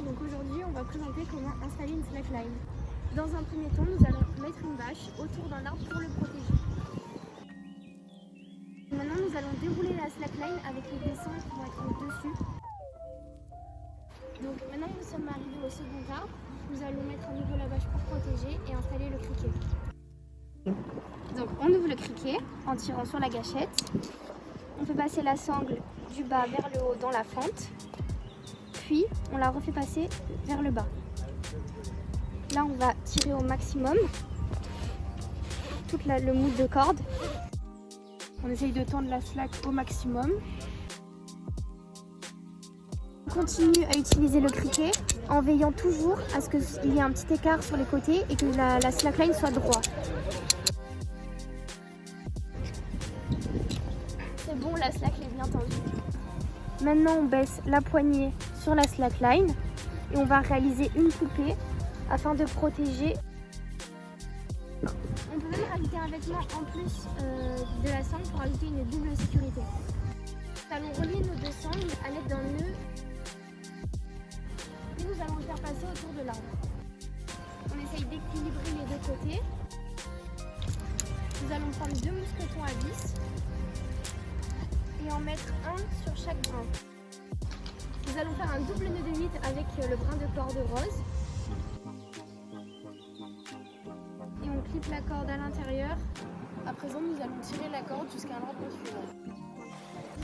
donc aujourd'hui on va présenter comment installer une slackline. Dans un premier temps, nous allons mettre une bâche autour d'un arbre pour le protéger. Maintenant nous allons dérouler la slackline avec les dessins qui vont être dessus. Donc maintenant nous sommes arrivés au second arbre, nous allons mettre à nouveau la bâche pour protéger et installer le criquet. Donc on ouvre le criquet en tirant sur la gâchette. On fait passer la sangle du bas vers le haut dans la fente. Puis on la refait passer vers le bas. Là on va tirer au maximum toute le moule de corde. On essaye de tendre la slack au maximum. On continue à utiliser le criquet en veillant toujours à ce qu'il y ait un petit écart sur les côtés et que la slackline soit droite. C'est bon, la slack est bien tendue. Maintenant on baisse la poignée sur la slackline et on va réaliser une coupée afin de protéger. On peut même rajouter un vêtement en plus de la sangle pour ajouter une double sécurité. Nous allons relier nos deux sangles à l'aide d'un nœud et nous allons le faire passer autour de l'arbre. On essaye d'équilibrer les deux côtés. Nous allons prendre deux mousquetons à vis et en mettre un sur chaque brin. Nous allons faire un double nœud de 8 avec le brin de corde rose. Et on clip la corde à l'intérieur. À présent, nous allons tirer la corde jusqu'à l'arbre suivant.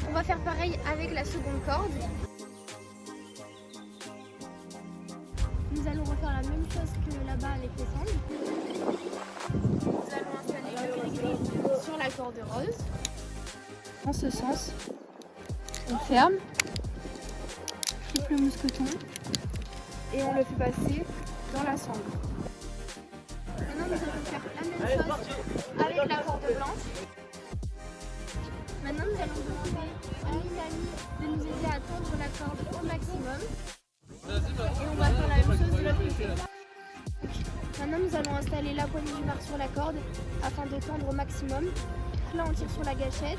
On va faire pareil avec la seconde corde. Nous allons refaire la même chose que là-bas avec les sangles. Nous allons installer le gris-gris sur la corde rose. En ce sens, on ferme, clip le mousqueton et on le fait passer dans la sangle. Maintenant nous allons faire la même chose avec la corde blanche. Maintenant nous allons demander à Mélanie de nous aider à tendre la corde au maximum. Et on va faire la même chose de l'autre côté. Maintenant nous allons installer la poignée du marc sur la corde afin de tendre au maximum. Là on tire sur la gâchette.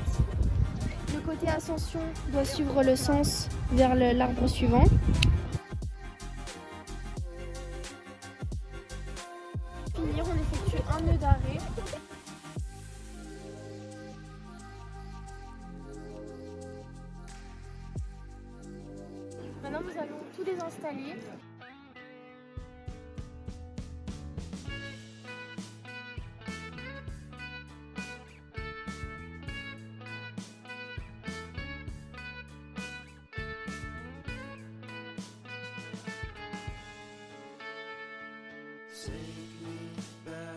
Le côté ascension doit suivre le sens vers l'arbre suivant. Pour finir, on effectue un nœud d'arrêt. Maintenant, nous allons tout désinstaller. Take me back.